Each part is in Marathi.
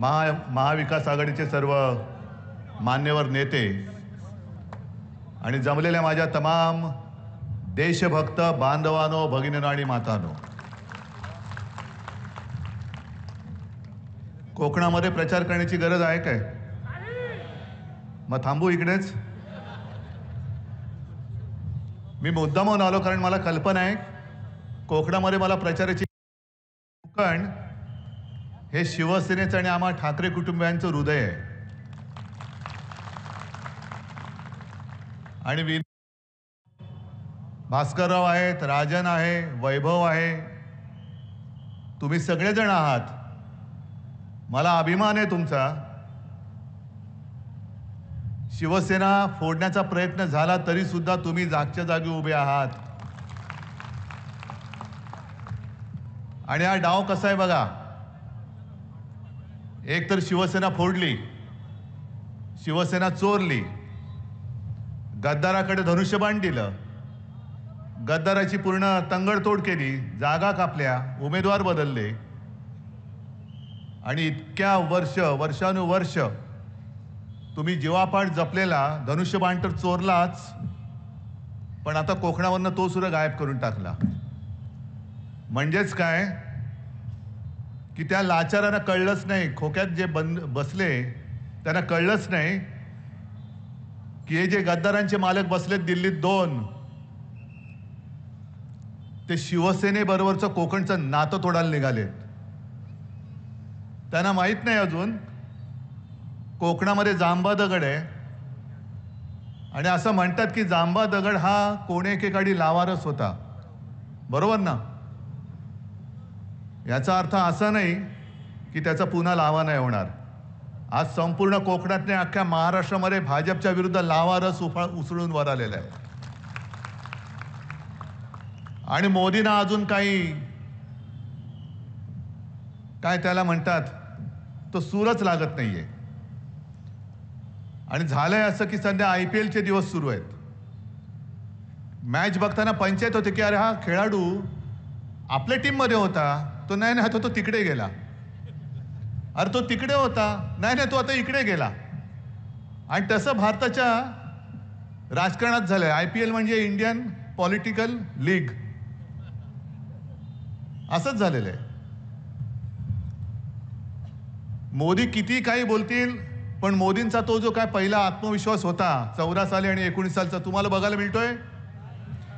महाविकास आघाडीचे सर्व मान्यवर नेते आणि जमलेल्या माझ्या तमाम देशभक्त बांधवांनो, भगिनींनो आणि मातांनो, कोकणामध्ये प्रचार करण्याची गरज आहे काय? मग थांबू इकडेच? मी मुद्दामहून आलो कारण मला कल्पना आहे कोकणामध्ये मला प्रचाराची. कोकण हे शिवसेनेचं आणि आम्हा ठाकरे कुटुंबियांचं हृदय आहे. आणि भास्करराव आहेत, राजन आहे, वैभव आहे, तुम्ही सगळेजण आहात. मला अभिमान आहे तुमचा. शिवसेना फोडण्याचा प्रयत्न झाला तरी सुद्धा तुम्ही जागच्या जागी उभे आहात. आणि हा डाव कसा आहे बघा. एक तर शिवसेना फोडली, शिवसेना चोरली, गद्दाराकडे धनुष्यबाण दिलं, गद्दाराची पूर्ण तंगडतोड केली, जागा कापल्या, उमेदवार बदलले आणि इतक्या वर्षानुवर्ष तुम्ही जीवापाड जपलेला धनुष्यबाण तर चोरलाच, पण आता कोकणावरनं तो सुद्धा गायब करून टाकला. म्हणजेच काय की त्या लाचारांना कळलंच नाही, खोक्यात जे बसले त्यांना कळलंच नाही की हे जे गद्दारांचे मालक बसलेत दिल्लीत 2, ते शिवसेनेबरोबरचं कोकणचं नातं तोडायला निघालेत. त्यांना माहित नाही अजून कोकणामध्ये जांबा दगड आहे आणि असं म्हणतात की जांबा दगड हा कोणे एकेकाळी लावारस होता, बरोबर ना? याचा अर्थ असा नाही की त्याचा पुन्हा लावा नाही होणार. आज संपूर्ण कोकणात नाही, अख्ख्या महाराष्ट्रामध्ये भाजपच्या विरुद्ध लावारस उसळून वर आलेला आहे. आणि मोदींना अजून काय त्याला म्हणतात, तो सूरच लागत नाहीये. आणि झालंय असं की सध्या IPLचे दिवस सुरू आहेत. मॅच बघताना पंचायत होते की अरे हा खेळाडू आपल्या टीममध्ये होता, तो नाही तो तिकडे गेला. अरे तो तिकडे होता, नाही तो आता इकडे गेला. आणि तसं भारताच्या राजकारणात झालंय. IPL म्हणजे इंडियन पॉलिटिकल लीग, असंच झालेलं आहे. मोदी किती काही बोलतील, पण मोदींचा तो जो काय पहिला आत्मविश्वास होता 14 साली आणि 19 सालचा तुम्हाला बघायला मिळतोय?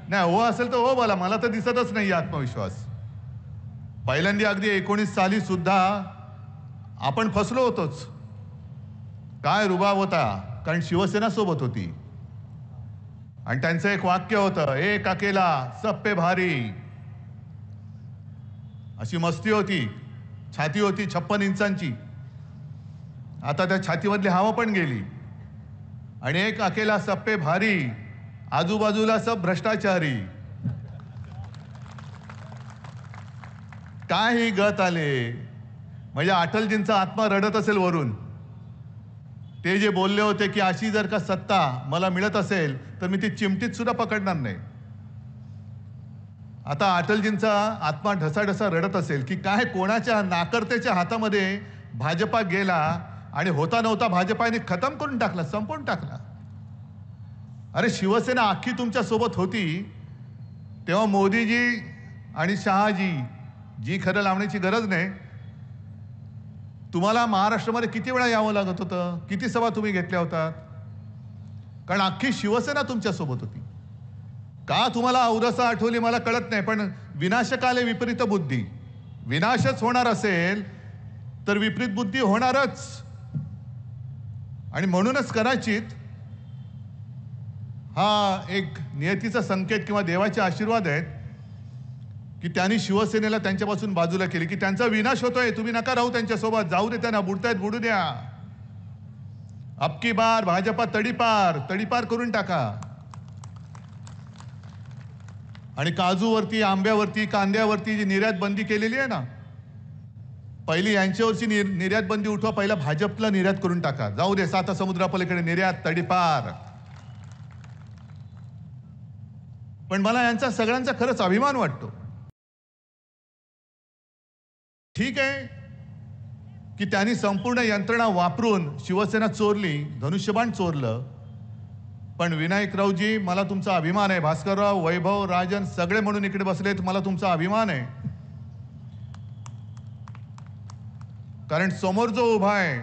नाही. हो असेल तर हो बोला, मला तर दिसतच नाही आत्मविश्वास. पहिल्यांदा अगदी 19 साली सुद्धा आपण फसलो होतोच. काय रुबाब होता, कारण शिवसेना सोबत होती. आणि त्यांचं एक वाक्य होतं, एक अकेला सब पे भारी. अशी मस्ती होती, छाती होती 56 इंचांची. आता त्या छातीमधली हवा पण गेली. आणि एक अकेला सब पे भारी, आजूबाजूला सब भ्रष्टाचारी. काय ही गत आले. म्हणजे अटलजींचा आत्मा रडत असेल वरून. ते जे बोलले होते की अशी जर का सत्ता मला मिळत असेल तर मी ती चिमटीत सुद्धा पकडणार नाही. आता अटलजींचा आत्मा ढसाढसा रडत असेल की काय कोणाच्या नाकर्त्याच्या हातामध्ये भाजपा गेला आणि होता नव्हता भाजपाने खतम करून टाकला, संपवून टाकला. अरे शिवसेना अख्खी तुमच्या सोबत होती तेव्हा मोदीजी आणि शहाजी जी खरं लावण्याची गरज नाही. तुम्हाला महाराष्ट्रामध्ये किती वेळा यावं लागत होतं, किती सभा तुम्ही घेतल्या होतात, कारण अख्खी शिवसेना तुमच्या सोबत होती. का तुम्हाला औरसा आठवली मला कळत नाही, पण विनाशकाले विपरीत बुद्धी. विनाशच होणार असेल तर विपरीत बुद्धी होणारच. आणि म्हणूनच कदाचित हा एक नियतीचा संकेत किंवा देवाचे आशीर्वाद आहेत की त्यांनी शिवसेनेला त्यांच्यापासून बाजूला केली, की त्यांचा विनाश होतोय, तुम्ही नका राहू त्यांच्यासोबत, जाऊ दे त्यांना, बुडतायत बुडू द्या. अबकी बार भाजपा तडीपार करून टाका. आणि काजूवरती, आंब्यावरती, कांद्यावरती जी निर्यात बंदी केलेली आहे ना, पहिली यांच्यावरची निर्यात बंदी उठवा, पहिला भाजपला निर्यात करून टाका. जाऊ दे 7 समुद्रापलीकडे निर्यात तडीपार. पण मला यांचा सगळ्यांचा खरंच अभिमान वाटतो. ठीक आहे, की त्यांनी संपूर्ण यंत्रणा वापरून शिवसेना चोरली, धनुष्यबाण चोरलं. पण विनायकरावजी, मला तुमचा अभिमान आहे. भास्करराव, वैभव, राजन सगळे म्हणून इकडे बसलेत, मला तुमचा अभिमान आहे. कारण समोर जो उभा आहे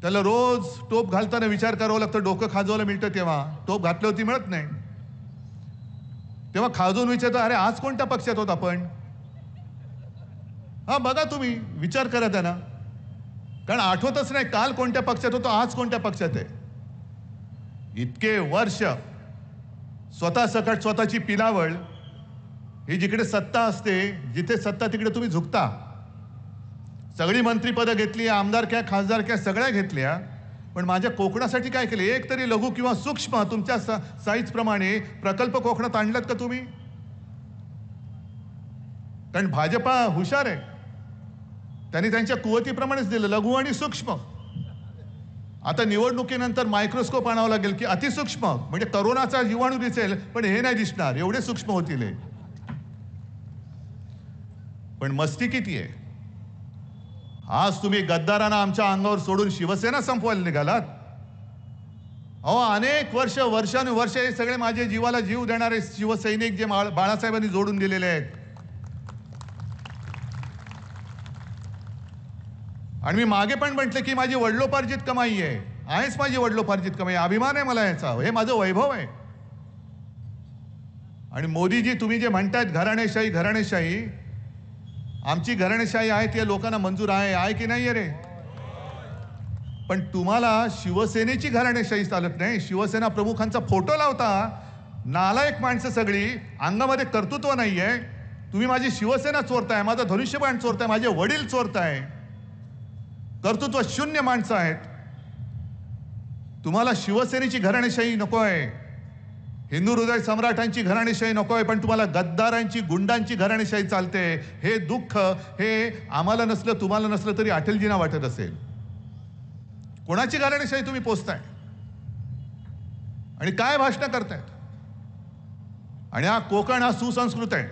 त्याला रोज टोप घालताना विचार करावा लागतं. डोकं खाजवायला मिळतं तेव्हा, टोप घातल्यावरती मिळत नाही. तेव्हा खाजवून विचारतो, अरे आज कोणत्या पक्षात होत आपण? हा बघा, तुम्ही विचार करा त्यांना, कारण आठवतच नाही काल कोणत्या पक्षात होतो, आज कोणत्या पक्षात आहे. इतके वर्ष स्वतः सकट स्वतःची पिलावळ, ही जिकडे सत्ता असते, जिथे सत्ता तिकडे तुम्ही झुकता. सगळी मंत्रीपदं घेतली, आमदारक्या खासदारक्या सगळ्या घेतल्या, पण माझ्या कोकणासाठी काय केले? एक तरी लघु किंवा सूक्ष्म तुमच्या साईज प्रमाणे प्रकल्प कोकणात आणलात का तुम्ही? कारण भाजपा हुशार आहे, त्यांनी त्यांच्या कुवतीप्रमाणेच दिलं, लघु आणि सूक्ष्म. आता निवडणुकीनंतर मायक्रोस्कोप आणावं लागेल की अतिसूक्ष्म, म्हणजे करोनाचा जीवाणू दिसेल पण हे नाही दिसणार, एवढे सूक्ष्म होतील हे. पण मस्ती किती आहे? आज तुम्ही गद्दारांना आमच्या अंगावर सोडून शिवसेना संपवायला निघालात. अहो, अनेक वर्षानुवर्ष हे सगळे माझे जीवाला जीव देणारे शिवसैनिक जे बाळासाहेबांनी जोडून दिलेले आहेत. आणि मी मागे पण म्हटलं की माझी वडिलोपार्जित कमाई आहे, आहेच माझी वडिलोपार्जित कमाई, अभिमान आहे मला याचा, हे माझं वैभव आहे. आणि मोदीजी, तुम्ही जे म्हणतायत घराणेशाही घराणेशाही, आमची घराणेशाही आहे ते लोकांना मंजूर आहे की नाही रे? पण तुम्हाला शिवसेनेची घराणेशाही चालत नाही. शिवसेना प्रमुखांचा फोटो लावता, नालायक माणसं सगळी, अंगामध्ये कर्तृत्व नाहीये. तुम्ही माझी शिवसेना चोरताय, माझं धनुष्यबाण चोरताय, माझे वडील चोरताय, कर्तृत्व शून्य माणसं आहेत. तुम्हाला शिवसेनेची घराणेशाही नकोय, हिंदू हृदय सम्राटांची घराणेशाही नकोय, पण तुम्हाला गद्दारांची, गुंडांची घराणेशाही चालते. हे दुःख हे आम्हाला नसलं, तुम्हाला नसलं तरी अटलजींना वाटत असेल. कोणाची घराणेशाही तुम्ही पोचताय आणि काय भाषण करतायत? आणि हा कोकण हा सुसंस्कृत आहे.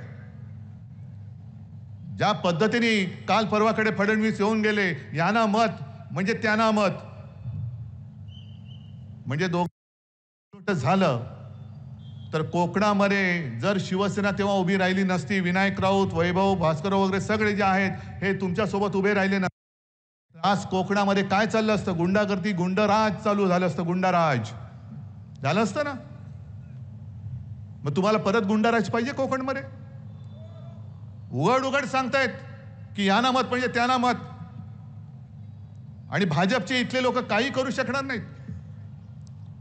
ज्या पद्धतीने काल परवाकडे फडणवीस येऊन गेले, यांना मत म्हणजे त्यांना मत, म्हणजे दोघं झालं. तर कोकणामध्ये जर शिवसेना तेव्हा उभी राहिली नसती, विनायक राऊत, वैभव, भास्करराव वगैरे सगळे जे आहेत हे तुमच्यासोबत उभे राहिले नसते, आज कोकणामध्ये काय चाललं असतं? गुंडागर्दी, गुंडराज चालू झालं असतं, गुंडाराज झालं असतं ना. मग तुम्हाला परत गुंडाराज पाहिजे कोकणमध्ये? उघड उघड सांगतायत की यांना मत म्हणजे त्यांना मत, आणि भाजपचे इथले लोक काही करू शकणार नाहीत.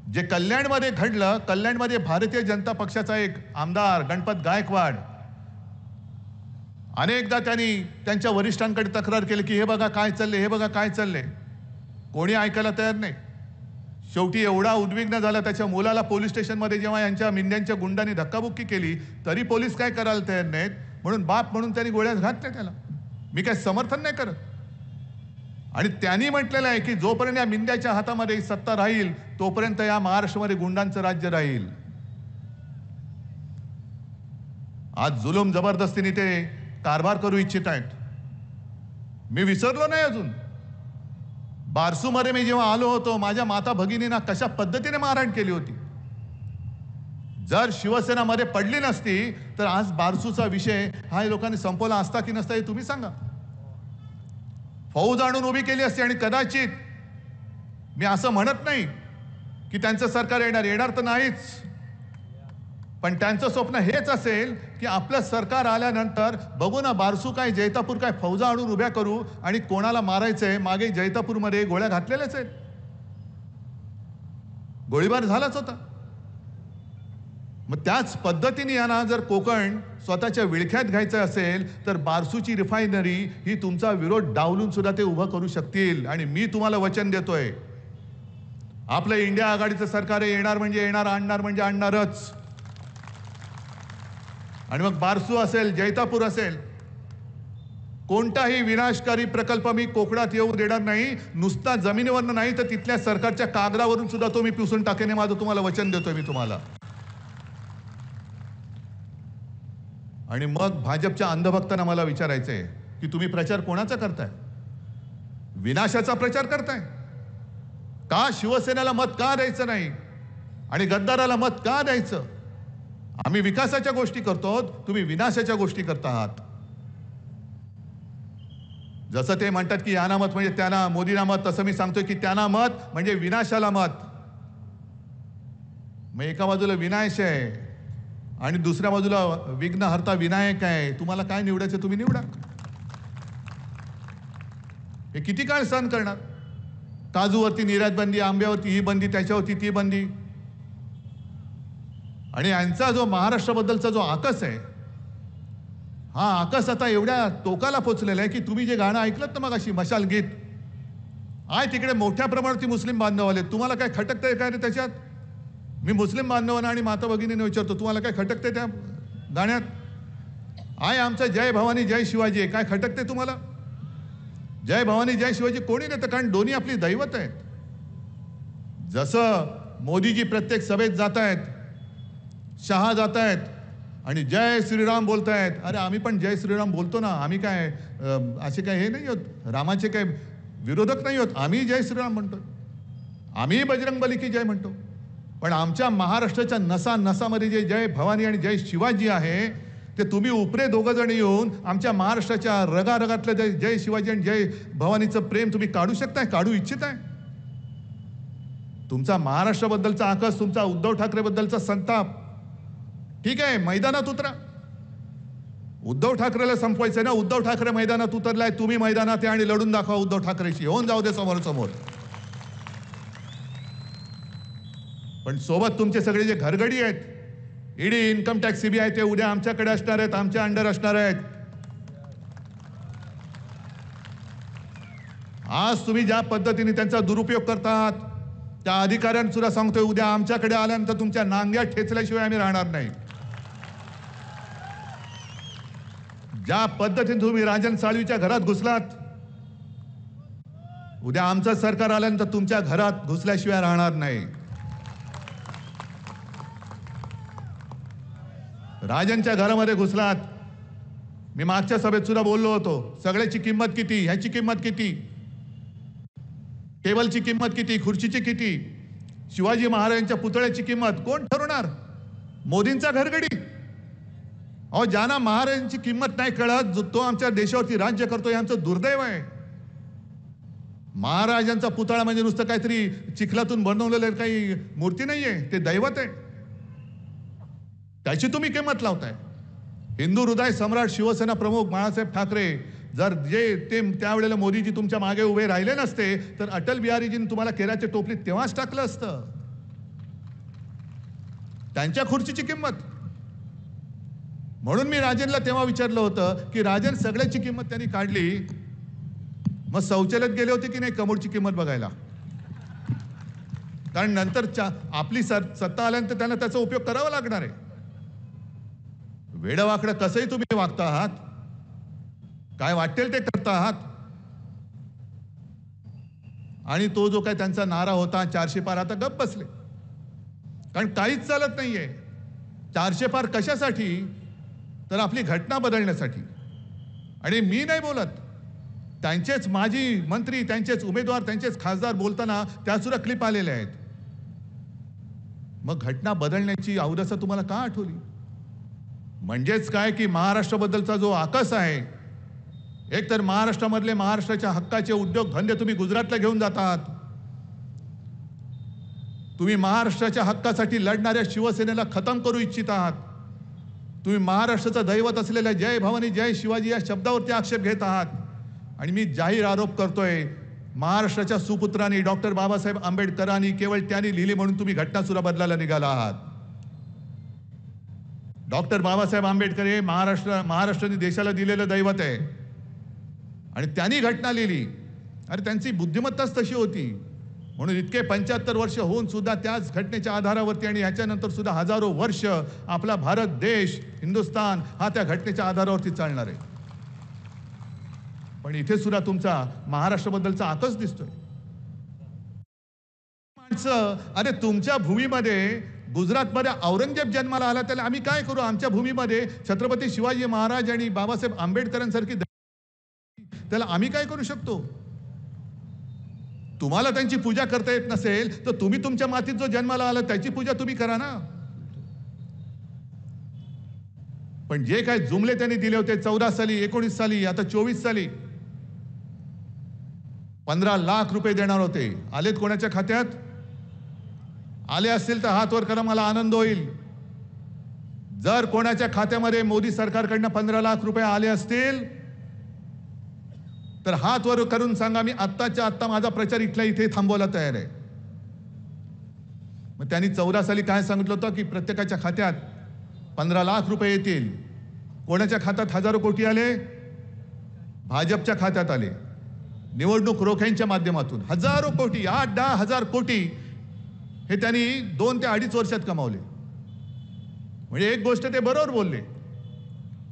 जे कल्याणमध्ये घडलं, कल्याणमध्ये भारतीय जनता पक्षाचा एक आमदार गणपत गायकवाड, अनेकदा त्यांनी त्यांच्या वरिष्ठांकडे तक्रार केली की हे बघा काय चालले, हे बघा काय चालले. कोणी ऐकायला तयार नाही. शेवटी एवढा उद्विग्न झाला, त्याच्या मुलाला पोलीस स्टेशनमध्ये जेव्हा यांच्या मिंद्यांच्या गुंडांनी धक्काबुक्की केली तरी पोलीस काय करायला तयार नाहीत, म्हणून बाप म्हणून त्यांनी गोळ्या घातल्या त्याला. मी काय समर्थन नाही करत. आणि त्यांनी म्हटलेलं आहे की जोपर्यंत या मिंद्याच्या हातामध्ये सत्ता राहील तोपर्यंत या महाराष्ट्रामध्ये गुंडांचं राज्य राहील. आज जुलूम जबरदस्तीने ते कारभार करू इच्छित आहेत. मी विसरलो नाही अजून. बारसूमध्ये मी जेव्हा आलो होतो, माझ्या माता भगिनींना कशा पद्धतीने मारहाण केली होती. जर शिवसेना मध्ये पडली नसती तर आज बारसूचा विषय हा लोकांनी संपवला असता की नसता हे तुम्ही सांगा. फौज आणून उभी केली असती. आणि कदाचित मी असं म्हणत नाही की त्यांचं सरकार येणार तर नाहीच, पण त्यांचं स्वप्न हेच असेल की आपलं सरकार आल्यानंतर बघू ना, बारसू काय जैतापूर काय फौजा आणून उभ्या करू आणि कोणाला मारायचंय. मागे जैतापूरमध्ये गोळ्या घातलेल्याच आहेत, गोळीबार झालाच होता. मग त्याच पद्धतीने यांना जर कोकण स्वतःच्या विळख्यात घ्यायचं असेल तर बारसूची रिफायनरी ही तुमचा विरोध डावलून सुद्धा ते उभं करू शकतील. आणि मी तुम्हाला वचन देतोय, आपलं इंडिया आघाडीचं सरकार येणार म्हणजे येणार, आणणार म्हणजे आणणारच. आणि मग बारसू असेल, जैतापूर असेल, कोणताही विनाशकारी प्रकल्प मी कोकणात येऊ देणार नाही. नुसता जमिनीवरनं नाही तर तिथल्या सरकारच्या कागदावरून सुद्धा तो मी पिसून टाकेन, हे माझं तुम्हाला वचन देतोय मी तुम्हाला. आणि मग भाजपच्या अंधभक्तांना मला विचारायचंय की तुम्ही प्रचार कोणाचा करताय? विनाशाचा प्रचार करताय का? शिवसेनेला मत का द्यायचं नाही आणि गद्दाराला मत का द्यायचं? आम्ही विकासाच्या गोष्टी करतो, तुम्ही विनाशाच्या गोष्टी करता आहात. जसं ते म्हणतात की यांना मत म्हणजे त्यांना, मोदींना मत, तसं मी सांगतोय की त्यांना मत म्हणजे विनाशाला मत. मग एका बाजूला विनाश आहे आणि दुसऱ्या बाजूला विघ्नहर्ता विनायक आहे. तुम्हाला काय निवडायचं तुम्ही निवडा. हे किती काळ सहन करणार? काजूवरती निर्यात बंदी, आंब्यावरती ही बंदी, त्याच्यावरती ती बंदी. आणि यांचा जो महाराष्ट्राबद्दलचा जो आकस आहे, हा आकस आता एवढ्या टोकाला पोचलेला आहे की तुम्ही जे गाणं ऐकलं ना मग अशी मशाल गीत, आहे तिकडे मोठ्या प्रमाणावरती मुस्लिम बांधव आले. तुम्हाला काय खटकतंय काय रे त्याच्यात? मी मुस्लिम बांधवांना आणि माता भगिनींना विचारतो, तुम्हाला काय खटकतंय त्या गाण्यात? आहे आमचा जय भवानी जय शिवाजी आहे, काय खटकते तुम्हाला? जय भवानी जय शिवाजी कोणी नेतं, कारण दोन्ही आपली दैवत आहेत. जसं मोदीजी प्रत्येक सभेत जात आहेत, शहा जात आहेत आणि जय श्रीराम बोलतायत. अरे आम्ही पण जय श्रीराम बोलतो ना. आम्ही काय असे काय हे नाही होत, रामाचे काय विरोधक नाही होत. आम्ही जय श्रीराम म्हणतो, आम्ही बजरंगबली की जय म्हणतो. पण आमच्या महाराष्ट्राच्या नसा नसामध्ये जे जय भवानी आणि जय शिवाजी आहे, ते तुम्ही उपरे दोघं जण येऊन आमच्या महाराष्ट्राच्या रगारगातलं जय शिवाजी आणि जय भवानीचं प्रेम तुम्ही काढू शकताय, काढू इच्छिताय? तुमचा महाराष्ट्राबद्दलचा आकस, तुमचा उद्धव ठाकरे बद्दलचा संताप, ठीक आहे, मैदानात उतरा. उद्धव ठाकरेला संपवायचंय ना. उद्धव ठाकरे मैदानात उतरलाय, तुम्ही मैदानात आहे आणि लढून दाखवा उद्धव ठाकरेशी. होऊन जाऊ दे समोर समोर. पण सोबत तुमचे सगळे जे घरगडी आहेत, ईडी, इन्कम टॅक्स, सीबीआय, ते उद्या आमच्याकडे असणार आहेत, आमच्या अंडर असणार आहेत. आज तुम्ही ज्या पद्धतीने त्यांचा दुरुपयोग करतात, त्या अधिकाऱ्यांना सुद्धा सांगतोय, उद्या आमच्याकडे आल्यानंतर तुमच्या नांग्या ठेचल्याशिवाय आम्ही राहणार नाही. ज्या पद्धतीने तुम्ही राजन साळवीच्या घरात घुसलात, उद्या आमचं सरकार आल्यानंतर तुमच्या घरात घुसल्याशिवाय राहणार नाही. राजनच्या घरामध्ये घुसलात. मी मागच्या सभेत सुद्धा बोललो होतो, सगळ्याची किंमत किती, ह्याची किंमत किती, टेबलची किंमत किती, खुर्चीची किती, शिवाजी महाराजांच्या पुतळ्याची किंमत कोण ठरवणार? मोदींचा घरगडी. अहो, ज्यांना महाराजांची किंमत नाही कळत, तो आमच्या देशावरती राज्य करतो, आमचं दुर्दैव आहे. महाराजांचा पुतळा म्हणजे नुसतं काहीतरी चिखलातून बनवलेलं काही मूर्ती नाहीये, ते दैवत आहे. त्याची तुम्ही किंमत लावताय. हिंदू हृदय सम्राट शिवसेना प्रमुख बाळासाहेब ठाकरे, जर जे ते त्यावेळेला मोदीजी तुमच्या मागे उभे राहिले नसते, तर अटल बिहारीजींनी तुम्हाला केराच्या टोपलीत तेव्हाच टाकलं असतं. त्यांच्या खुर्चीची किंमत. म्हणून मी राजनला तेव्हा विचारलं होतं की राजन, सगळ्याची किंमत त्यांनी काढली, मग शौचालयात गेले होते की नाही कमोडची किंमत बघायला? कारण नंतर आपली सत्ता आल्यानंतर त्यांना त्याचा उपयोग करावा लागणार आहे. वेडवाकडं कसंही तुम्ही वागता आहात, काय वाटेल ते करता आहात. आणि तो जो काय त्यांचा नारा होता 400 पार, आता गप्प बसले, कारण काहीच चालत नाहीये. 400 पार कशासाठी? तर आपली घटना बदलण्यासाठी. आणि मी नाही बोलत, त्यांचेच माजी मंत्री, त्यांचेच उमेदवार, त्यांचेच खासदार बोलताना त्या सुद्धा क्लिप आलेल्या आहेत. मग घटना बदलण्याची अवदसा तुम्हाला का आठवली? म्हणजेच काय की महाराष्ट्राबद्दलचा जो आकस आहे, एक तर महाराष्ट्रामधले महाराष्ट्राच्या हक्काचे उद्योग धंदे तुम्ही गुजरातला घेऊन जातात. तुम्ही महाराष्ट्राच्या हक्कासाठी लढणाऱ्या शिवसेनेला खतम करू इच्छित आहात. तुम्ही महाराष्ट्राचं दैवत असलेल्या जय भवानी जय शिवाजी या शब्दावरती आक्षेप घेत आहात. आणि मी जाहीर आरोप करतोय, महाराष्ट्राच्या सुपुत्रांनी डॉक्टर बाबासाहेब आंबेडकरांनी केवळ त्यांनी लिहिली म्हणून तुम्ही घटना सुद्धा बदलायला निघाला आहात. डॉक्टर बाबासाहेब आंबेडकर हे महाराष्ट्राने देशाला दिलेलं दैवत आहे आणि त्यांनी घटना लिहिली. अरे त्यांची बुद्धिमत्ताच तशी होती. म्हणून इतके 75 वर्ष होऊन सुद्धा त्याच घटनेच्या आधारावरती आणि ह्याच्यानंतर सुद्धा हजारो वर्ष आपला भारत देश, हिंदुस्थान हा त्या घटनेच्या आधारावरती चालणार आहे. पण इथे सुद्धा तुमचा महाराष्ट्राबद्दलचा आकस दिसतोय. माणसं, अरे तुमच्या भूमीमध्ये गुजरातमध्ये औरंगजेब जन्माला आला, त्याला आम्ही काय करू? आमच्या भूमीमध्ये छत्रपती शिवाजी महाराज आणि बाबासाहेब आंबेडकरांसारखी, त्याला आम्ही काय करू शकतो? तुम्हाला त्यांची पूजा करता येत नसेल तर तुम्ही तुमच्या मातीत जो जन्माला आला त्याची पूजा तुम्ही करा ना. पण जे काय जुमले त्यांनी दिले होते 14 साली, 19 साली, आता 24 साली 15 लाख रुपये देणार होते. आलेत कोणाच्या खात्यात? आले असतील तर हात वर करा, मला आनंद होईल. जर कोणाच्या खात्यामध्ये मोदी सरकारकडनं 15 लाख रुपये आले असतील तर हात वर करून सांगा, मी आत्ताच्या आत्ता माझा प्रचार इथल्या इथे थांबवायला तयार आहे. मग त्यांनी 14 साली काय सांगितलं होतं की प्रत्येकाच्या खात्यात 15 लाख रुपये येतील. कोणाच्या खात्यात हजारो कोटी आले? भाजपच्या खात्यात आले. निवडणूक रोख्यांच्या माध्यमातून हजारो कोटी, 8-10 हजार कोटी हे त्यांनी 2 ते 2.5 वर्षात कमावले. म्हणजे एक गोष्ट ते बरोबर बोलले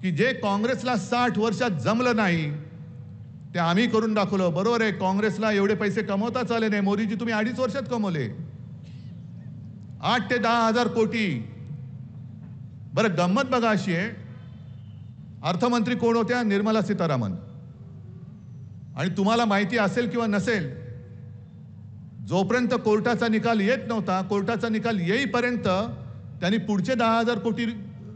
की जे काँग्रेसला 60 वर्षात जमलं नाही ते आम्ही करून दाखवलं. बरोबर आहे, काँग्रेसला एवढे पैसे कमवताच आले नाही. मोदीजी तुम्ही 2.5 वर्षात कमवले 8 ते 10 हजार कोटी. बरं, गंमत बघा अशी आहे, अर्थमंत्री कोण होत्या? निर्मला सीतारामन. आणि तुम्हाला माहिती असेल किंवा नसेल, जोपर्यंत कोर्टाचा निकाल येत नव्हता, कोर्टाचा निकाल येईपर्यंत त्यांनी पुढचे 10,000 कोटी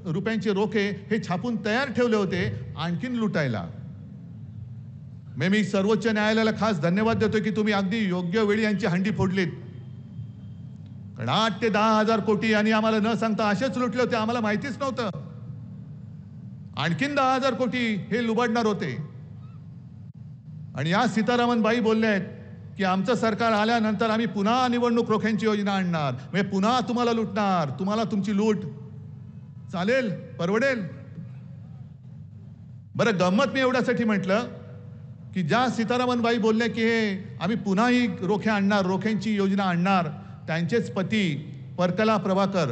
रुपयांचे रोखे हे छापून तयार ठेवले होते आणखीन लुटायला. मी सर्वोच्च न्यायालयाला खास धन्यवाद देतोय की तुम्ही अगदी योग्य वेळी यांची हंडी फोडलीत. कारण 8 ते 10 हजार कोटी यांनी आम्हाला न सांगता असेच लुटले होते, आम्हाला माहितीच नव्हतं. आणखीन 10,000 कोटी हे लुबाडणार होते. आणि या सीतारामन बाई बोलले आहेत की आमचं सरकार आल्यानंतर आम्ही पुन्हा निवडणूक रोख्यांची योजना आणणार, म्हणजे पुन्हा तुम्हाला लुटणार, तुम्हाला तुमची लूट चालेल, परवडेल. बरं, गंमत मी एवढ्यासाठी म्हटलं की ज्या सीतारामन बाई बोलले की हे आम्ही पुन्हा ही रोखे आणणार, रोख्यांची योजना आणणार, त्यांचेच पती परकला प्रभाकर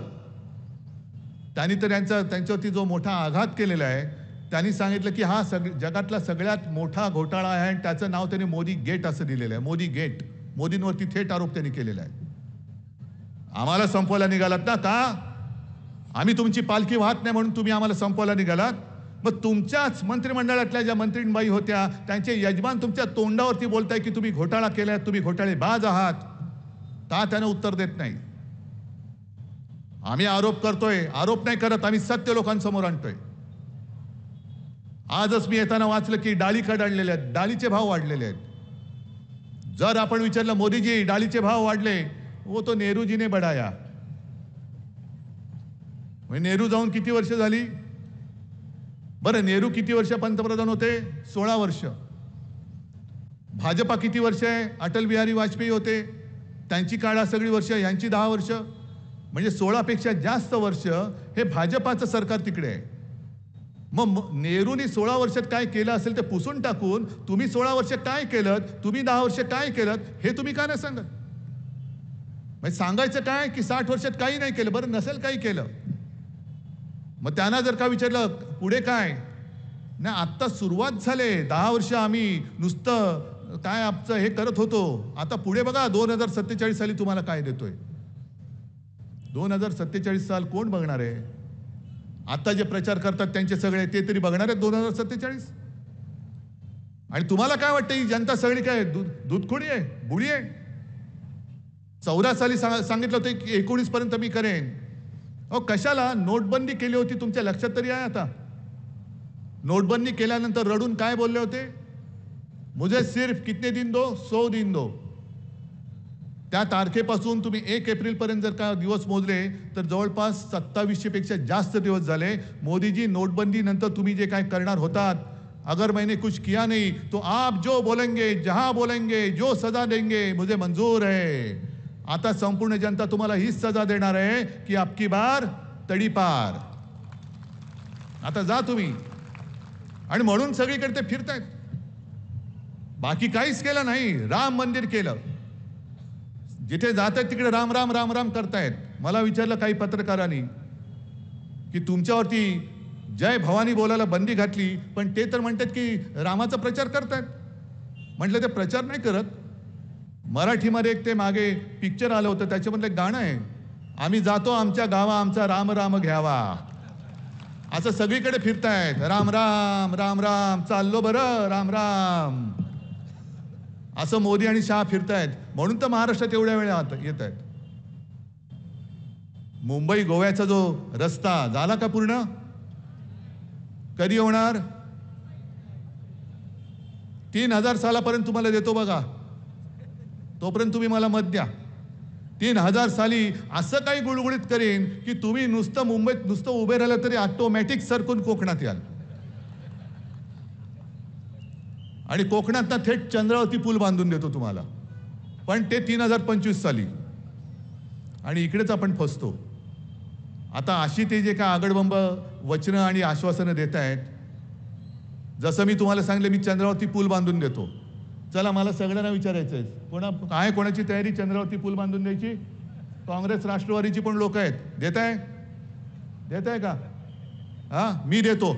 त्यांनी तर त्यांच्यावरती जो मोठा आघात केलेला आहे, त्यांनी सांगितलं की हा जगातला सगळ्यात मोठा घोटाळा आहे आणि त्याचं नाव त्यांनी मोदी गेट असं दिलेलं आहे. मोदी गेट. मोदींवरती थेट आरोप त्यांनी केलेला आहे. आम्हाला संपवायला निघालात ना? का आम्ही तुमची पालखी वाहत नाही म्हणून तुम्ही आम्हाला संपवायला निघालात? मग तुमच्याच मंत्रिमंडळातल्या ज्या मंत्रीबाई होत्या त्यांचे यजमान तुमच्या तोंडावरती बोलताय की तुम्ही घोटाळा केलाय, तुम्ही घोटाळेबाज आहात, का त्यानं उत्तर देत नाही? आम्ही आरोप करतोय, आरोप नाही करत, आम्ही सत्य लोकांसमोर आणतोय. आजच मी येताना वाचलं की डाळी कडाडलेल्या आहेत, डाळीचे भाव वाढलेले आहेत. जर आपण विचारलं मोदीजी डाळीचे भाव वाढले, वो तो नेहरूजीने बढाया. नेहरू जाऊन किती वर्ष झाली? बरं, नेहरू किती वर्ष पंतप्रधान होते? 16 वर्ष. भाजपा किती वर्ष आहे? अटल बिहारी वाजपेयी होते, त्यांची काळा सगळी वर्ष, यांची 10 वर्ष. म्हणजे 16 पेक्षा जास्त वर्ष हे भाजपाचं सरकार तिकडे आहे. मग नेहरूंनी 16 वर्षात काय केलं असेल ते पुसून टाकून तुम्ही 16 वर्ष काय केलं, तुम्ही 10 वर्ष काय केलं, हे तुम्ही का नाही सांगत? म्हणजे सांगायचं काय की 60 वर्षात काही नाही केलं. बरं, नसेल काही केलं, मग त्यांना जर का विचारलं पुढे काय नाही, आत्ता सुरुवात झाले, 10 वर्ष आम्ही नुसतं काय आमचं हे करत होतो, आता पुढे बघा 2047 साली तुम्हाला काय देतोय. 2047 साल कोण बघणार आहे? आता जे प्रचार करतात त्यांचे सगळे ते तरी बघणार आहेत 2047? आणि तुम्हाला काय वाटतं ही जनता सगळी काय दूधखोडी आहे, बुडी आहे? 14 साली सांगितलं होतं की 19 पर्यंत मी करेन. अहो, कशाला नोटबंदी केली होती तुमच्या लक्षात तरी आहे आता? नोटबंदी केल्यानंतर रडून काय बोलले होते? मुझे सिर्फ कितने दिन दो, 100 दिन दो. त्या तारखेपासून तुम्ही 1 एप्रिल पर्यंत जर का दिवस मोजले तर जवळपास 2700 पेक्षा जास्त दिवस झाले. मोदीजी, नोटबंदी नंतर तुम्ही जे काय करणार होतात, अगर मैंने कुछ किया नहीं तो आप जो बोलेंगे, जहां बोलेंगे, जो सजा देंगे मुझे मंजूर है. आता संपूर्ण जनता तुम्हाला हीच सजा देणार आहे की अबकी बार तडीपार. आता जा तुम्ही. आणि म्हणून सगळीकडे ते फिरतायत, बाकी काहीच केलं नाही. राम मंदिर केलं, जिथे जात आहेत तिकडे राम राम राम राम करतायत. मला विचारलं काही पत्रकारांनी की तुमच्यावरती जय भवानी बोलायला बंदी घातली, पण ते तर म्हणतात की रामाचा प्रचार करतायत. म्हटलं ते प्रचार नाही करत. मराठीमध्ये एक ते मागे पिक्चर आलं होतं, त्याच्यामधलं एक गाणं आहे, आम्ही जातो आमच्या गावा आमचा राम राम घ्यावा. असं सगळीकडे फिरतायत, राम राम राम राम, चाललो बरं राम राम. असं मोदी आणि शहा फिरतायत म्हणून तर महाराष्ट्रात एवढ्या वेळा येत आहेत. मुंबई गोव्याचा जो रस्ता झाला का पूर्ण? कधी होणार? 3000 सालापर्यंत तुम्हाला देतो बघा, तोपर्यंत तुम्ही मला मत द्या. 3000 साली असं काही गुळगुळीत करेन की तुम्ही नुसतं मुंबईत नुसतं उभे राहिलं तरी ऑटोमॅटिक सरकून कोकणात याल. आणि कोकणात थेट चंद्रावती पूल बांधून देतो तुम्हाला, पण ते 3025 साली. आणि इकडेच आपण फसतो. आता अशी ते जे काय आगडबंब वचनं आणि आश्वासनं देत आहेत, जसं मी तुम्हाला सांगितलं मी चंद्रावती पूल बांधून देतो. चला मला सगळ्यांना विचारायचं आहे, कोणाची तयारी चंद्रावती पूल बांधून द्यायची? काँग्रेस राष्ट्रवादीची पण लोक आहेत. देत आहे का? हा, मी देतो.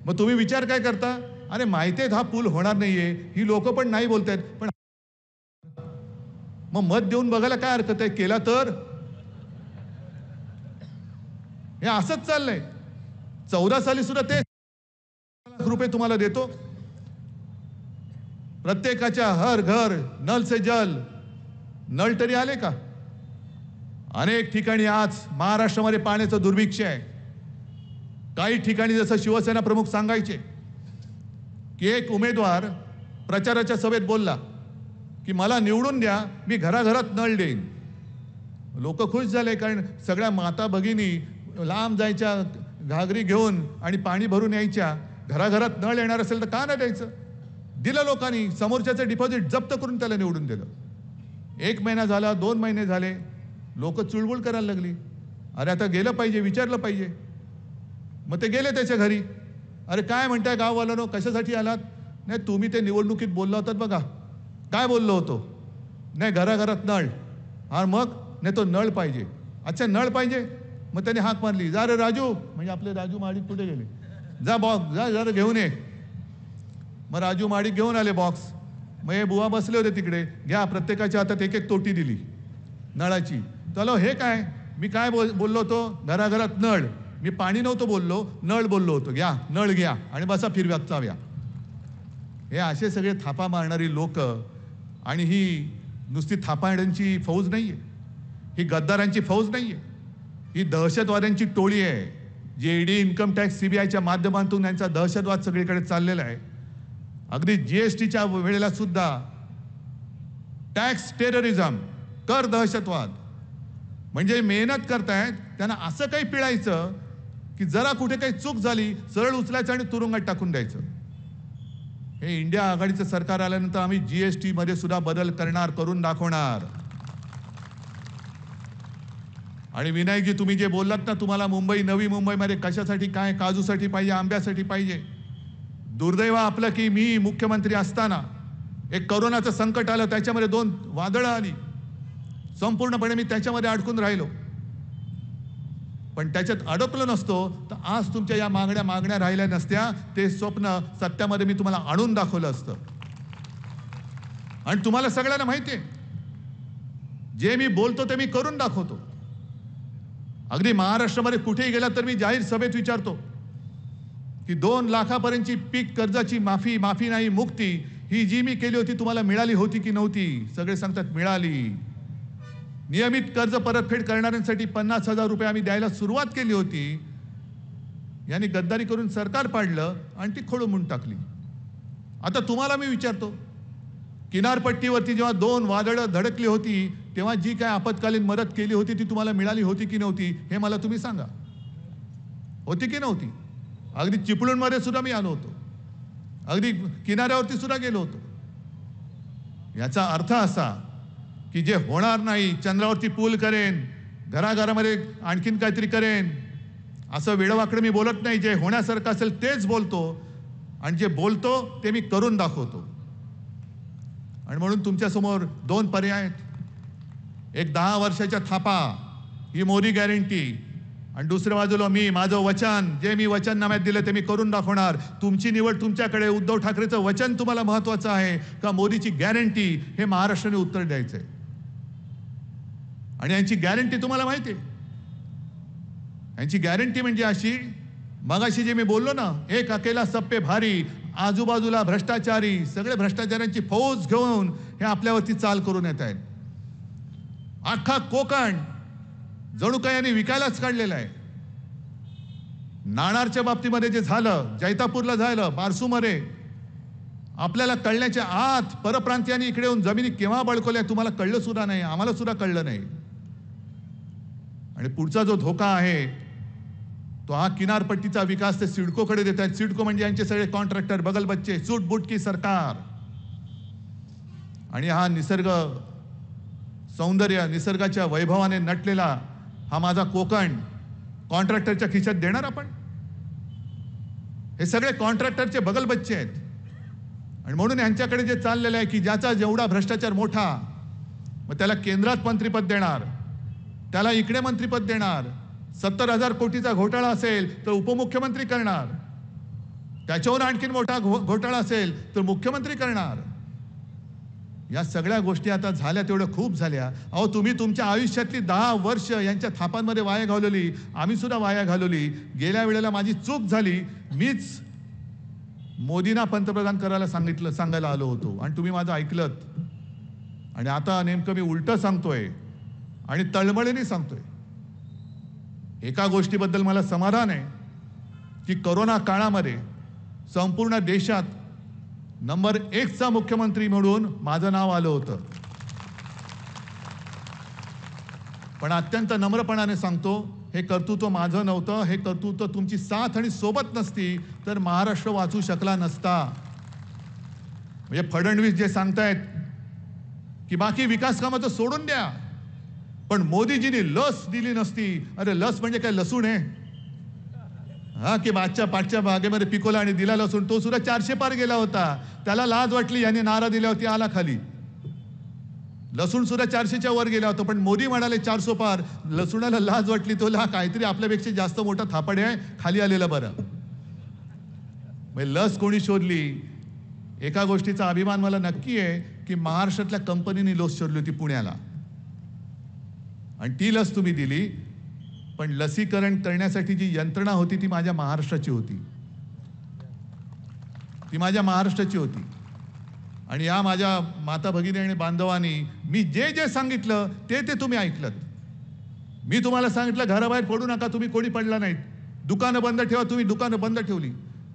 मग तुम्ही विचार काय करता? अरे माहिती आहे हा पूल होणार नाहीये, ही लोक पण नाही बोलतायत, पण मग मत देऊन बघायला काय हरकत आहे? केला तर हे असंच चाललंय. 14 साली सुद्धा ते रुपये तुम्हाला देतो. प्रत्येकाच्या हर घर नल से जल, नळ तरी आले का? अनेक ठिकाणी आज महाराष्ट्रामध्ये पाण्याचं दुर्भिक्ष आहे. काही ठिकाणी जसं शिवसेना प्रमुख सांगायचे की एक उमेदवार प्रचाराच्या सभेत बोलला की मला निवडून द्या, मी घराघरात नळ देईन. लोक खुश झाले, कारण सगळ्या माता भगिनी लांब जायच्या घागरी घेऊन आणि पाणी भरून यायच्या. घराघरात नळ येणार असेल तर का नाही द्यायचं? दिलं लोकांनी. समोरच्याचं डिपॉझिट जप्त करून त्याला निवडून दिलं. 1 महिना झाला, 2 महिने झाले, लोक चुळबुळ करायला लागली. अरे आता गेलं पाहिजे, विचारलं पाहिजे. मग ते गेले त्याच्या घरी. अरे काय म्हणताय गाववाल्यानो, कशासाठी आलात? नाही तुम्ही ते निवडणुकीत बोलला होतात बघा. काय बोललो होतो? नाही घराघरात नळ. हा मग? नाही तो नळ पाहिजे. अच्छा नळ पाहिजे. मग त्याने हाक मारली, जा रे राजू, म्हणजे आपले राजू महाडिक कुठे गेले? जा बॉक्स, जा जरा घेऊन ये. मग राजू महाडिक घेऊन आले बॉक्स. मग हे बुवा बसले होते तिकडे, घ्या प्रत्येकाच्या हातात 1-1 तोटी दिली नळाची. चलो हे काय, मी काय बोललो होतो? घराघरात नळ. मी पाणी नव्हतं बोललो, नळ बोललो होतो. घ्या नळ घ्या आणि बसा फिरव्यात चाव्या. हे असे सगळे थापा मारणारी लोक. आणि ही नुसती थापाड्यांची फौज नाहीये, ही गद्दारांची फौज नाहीये, ही दहशतवाद्यांची टोळी आहे. जी ईडी, इन्कम टॅक्स, सीबीआयच्या माध्यमातून यांचा दहशतवाद सगळीकडे चाललेला आहे. अगदी जीएसटीच्या वेळेला सुद्धा टॅक्स टेररिझम, कर दहशतवाद. म्हणजे मेहनत करतायत त्यांना असं काही पिळायचं की जरा कुठे काही चूक झाली सरळ उचलायचं आणि तुरुंगात टाकून द्यायचं. हे इंडिया आघाडीचं सरकार आल्यानंतर आम्ही जीएसटी मध्ये सुद्धा बदल करणार, करून दाखवणार. आणि विनायकजी तुम्ही जे बोललात ना, तुम्हाला मुंबई, नवी मुंबईमध्ये कशासाठी काय, काजूसाठी पाहिजे, आंब्यासाठी पाहिजे. दुर्दैव आपलं की मी मुख्यमंत्री असताना एक कोरोनाचं संकट आलं, त्याच्यामध्ये 2 वादळं आली, संपूर्णपणे मी त्याच्यामध्ये अडकून राहिलो. पण त्याच्यात अडकलो नसतो तर आज तुमच्या या मागण्या राहिल्या नसत्या. ते स्वप्न सत्यामध्ये मी तुम्हाला आणून दाखवलं असतं. आणि तुम्हाला सगळ्यांना माहिती आहे, जे मी बोलतो ते मी करून दाखवतो. अगदी महाराष्ट्रामध्ये कुठेही गेला तर मी जाहीर सभेत विचारतो की 2 लाखापर्यंतची पीक कर्जाची माफी नाही, मुक्ती, ही जी मी केली होती तुम्हाला मिळाली होती की नव्हती? सगळे सांगतात मिळाली. नियमित कर्ज परतफेड करणाऱ्यांसाठी 50,000 रुपये आम्ही द्यायला सुरुवात केली होती. यांनी गद्दारी करून सरकार पाडलं आणि ती खोडून टाकली. आता तुम्हाला मी विचारतो, किनारपट्टीवरती जेव्हा 2 वादळं धडकली होती तेव्हा जी काय आपत्कालीन मदत केली होती ती तुम्हाला मिळाली होती की नव्हती? हे मला तुम्ही सांगा. होती की नव्हती? अगदी चिपळूणमध्ये सुद्धा मी आलो होतो, अगदी किनाऱ्यावरती सुद्धा गेलो होतो. याचा अर्थ असा की जे होणार नाही, चंद्रावरती पूल करेन, घराघरामध्ये आणखीन काहीतरी करेन, असं वेडवाकडे मी बोलत नाही. जे होण्यासारखं असेल तेच बोलतो आणि जे बोलतो ते मी करून दाखवतो. आणि म्हणून तुमच्यासमोर 2 पर्याय आहेत. एक 10 वर्षाच्या थापा, ही मोदी गॅरंटी, आणि दुसऱ्या बाजूला मी माझं वचन, जे मी वचननाम्यात दिलं ते मी करून दाखवणार. तुमची निवड तुमच्याकडे. उद्धव ठाकरेचं वचन तुम्हाला महत्वाचं आहे का मोदीची गॅरंटी? हे महाराष्ट्राने उत्तर द्यायचंय. आणि यांची गॅरंटी तुम्हाला माहिती आहे. यांची गॅरंटी म्हणजे अशी, मगाशी जे मी बोललो ना, एक अकेला सब पे भारी, आजूबाजूला भ्रष्टाचारी, सगळे भ्रष्टाचाऱ्यांची फौज घेऊन हे आपल्यावरती चाल करून येत आहेत. अख्खा कोकण जणू काही यांनी विकायलाच काढलेला आहे. नाणारच्या बाबतीमध्ये जे झालं, जैतापूरला झालं, बारसूमध्ये, आपल्याला कळण्याच्या आत परप्रांतीयांनी इकडे येऊन जमिनी केव्हा बळकवल्या तुम्हाला कळलं सुद्धा नाही, आम्हाला सुद्धा कळलं नाही. आणि पुढचा जो धोका आहे तो हा किनारपट्टीचा विकास ते सिडकोकडे देत आहेत. सिडको म्हणजे यांचे सगळे कॉन्ट्रॅक्टर, बगल बच्चे, सूटबूट की सरकार. आणि हा निसर्ग सौंदर्य, निसर्गाच्या वैभवाने नटलेला हा माझा कोकण कॉन्ट्रॅक्टरच्या खिशात देणार आपण? हे सगळे कॉन्ट्रॅक्टरचे बगल बच्चे आहेत. आणि म्हणून यांच्याकडे जे चाललेलं आहे की ज्याचा जेवढा भ्रष्टाचार मोठा, मग त्याला केंद्रात मंत्रिपद देणार, त्याला इकडे मंत्रिपद देणार. 70,000 कोटीचा घोटाळा असेल तर उपमुख्यमंत्री करणार, त्याच्यावर आणखीन मोठा घोटाळा असेल तर मुख्यमंत्री करणार. या सगळ्या गोष्टी आता झाल्या, तेवढं खूप झाल्या. अहो, तुम्ही तुमच्या आयुष्यातली 10 वर्ष यांच्या थापांमध्ये वाया घालवली, आम्ही सुद्धा वाया घालवली. गेल्या वेळेला माझी चूक झाली, मीच मोदींना पंतप्रधान करायला सांगायला आलो होतो आणि तुम्ही माझं ऐकलत. आणि आता नेमकं मी उलटं सांगतोय आणि तळमळीने सांगतोय. एका गोष्टीबद्दल मला समाधान आहे की कोरोना काळामध्ये संपूर्ण देशात नंबर 1चा मुख्यमंत्री म्हणून माझं नाव आलं होतं. पण अत्यंत नम्रपणाने सांगतो, हे कर्तृत्व माझं नव्हतं. हे कर्तृत्व तुमची साथ आणि सोबत नसती तर महाराष्ट्र वाचू शकला नसता. म्हणजे फडणवीस जे सांगतायत की बाकी विकास कामाचं सोडून द्या, पण मोदीजींनी लस दिली नसती. अरे लस म्हणजे काय लसूण आहे? हा, की मागच्या पाठच्या बागेमध्ये पिकोला आणि दिला लसूण, तो सुद्धा 400 पार गेला होता. त्याला लाज वाटली, यांनी नारा दिला होती, आला खाली. लसूण सुद्धा 400च्या वर गेला होता, पण मोदी म्हणाले 400 पार. लसूणाला लाज वाटली, तो काहीतरी आपल्यापेक्षा जास्त मोठा थापाडे आहे, खाली आलेला बरं. लस कोणी शोधली? एका गोष्टीचा अभिमान मला नक्की आहे की महाराष्ट्रातल्या कंपनीने लस शोधली होती पुण्याला, आणि ती लस तुम्ही दिली. पण लसीकरण करण्यासाठी जी यंत्रणा होती ती माझ्या महाराष्ट्राची होती, ती माझ्या महाराष्ट्राची होती. आणि या माझ्या माता भगिनी आणि बांधवांनी मी जे जे सांगितलं ते ते तुम्ही ऐकलत. मी तुम्हाला सांगितलं घराबाहेर पडू नका, तुम्ही कोणी पडला नाहीत. दुकानं बंद ठेवा, तुम्ही दुकानं बंद ठेवली.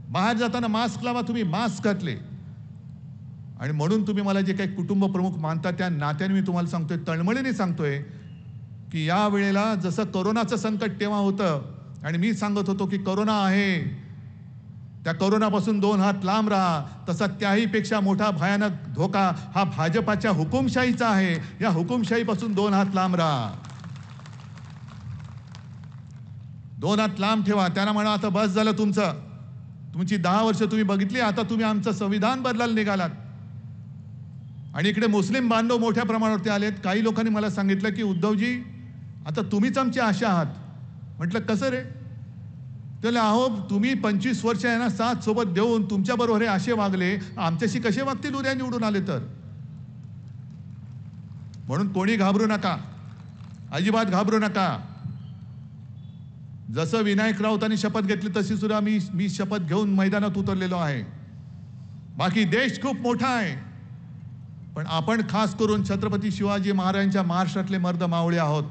बाहेर जाताना मास्क लावा, तुम्ही मास्क घातले. आणि म्हणून तुम्ही मला जे काही कुटुंब प्रमुख मानता त्या नात्याने मी तुम्हाला सांगतोय, तळमळीने सांगतोय की या वेळेला जसं कोरोनाचं संकट तेव्हा होतं आणि मी सांगत होतो की कोरोना आहे, त्या कोरोनापासून 2 हात लांब राहा, तसा त्याही पेक्षा मोठा भयानक धोका हा भाजपाच्या हुकुमशाहीचा आहे. या हुकुमशाहीपासून 2 हात लांब राहा, 2 हात लांब ठेवा. त्यांना म्हणा आता बस झालं तुमचं, तुमची 10 वर्ष तुम्ही बघितली, आता तुम्ही आमचं संविधान बदलायला निघालात. आणि इकडे मुस्लिम बांधव मोठ्या प्रमाणावरती आलेत. काही लोकांनी मला सांगितलं की उद्धवजी आता तुम्हीच आमची आशा आहात. म्हटलं कसं रे? त्याला अहो तुम्ही 25 वर्ष यांना साथ सोबत देऊन तुमच्या बरोबर हे असे वागले, आमच्याशी कसे वागतील उद्या निवडून आले तर? म्हणून कोणी घाबरू नका, अजिबात घाबरू नका. जसं विनायक राऊतांनी शपथ घेतली तशी सुद्धा मी शपथ घेऊन मैदानात उतरलेलो आहे. बाकी देश खूप मोठा आहे, पण आपण खास करून छत्रपती शिवाजी महाराजांच्या महाराष्ट्रातले मर्द मावळे आहोत.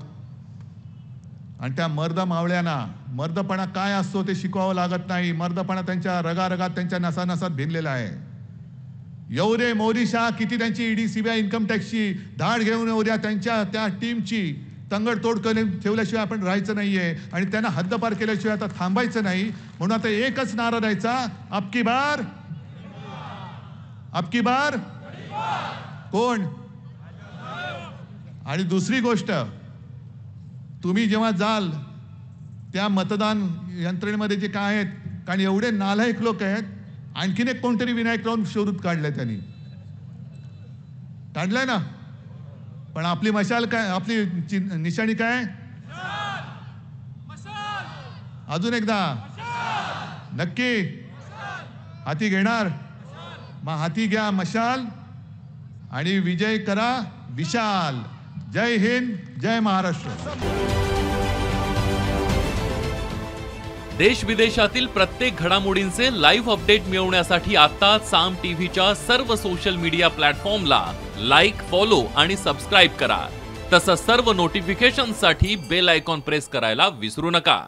आणि त्या मर्द मावळ्यांना मर्दपणा काय असतो ते शिकवावं लागत नाही. मर्दपणा त्यांच्या रगारगात, त्यांच्या नसानसात भिनलेला आहे. येऊ दे मोदी शाह, किती त्यांची ईडी सीबीआय इन्कम टॅक्सची धाड घेऊन येऊ द्या, त्यांच्या त्या टीमची तंगडतोड करून ठेवल्याशिवाय आपण राहायचं नाहीये आणि त्यांना हद्दपार केल्याशिवाय आता थांबायचं नाही. म्हणून आता एकच नारा द्यायचा, अबकी बार, अबकी बार कोण? आणि दुसरी गोष्ट, तुम्ही जेव्हा जाल त्या मतदान यंत्रणेमध्ये जे काय आहेत, कारण एवढे नालायक लोक आहेत, आणखीन एक कोणतरी विनायक राऊत शोधून काढलंय, त्यांनी काढलंय ना. पण आपली मशाल काय, आपली निशाणी काय? अजून एकदा नक्की हाती घेणार? मग हाती घ्या मशाल आणि विजय करा विशाल. जय हिंद, जय महाराष्ट्र. देश विदेशातील प्रत्येक घडामोडींचे लाईव्ह अपडेट मिळवण्यासाठी आता साम टीव्हीच्या सर्व सोशल मीडिया प्लॅटफॉर्मला लाईक, फॉलो आणि सबस्क्राईब करा. तसंच सर्व नोटिफिकेशनसाठी बेल आयकॉन प्रेस करायला विसरू नका.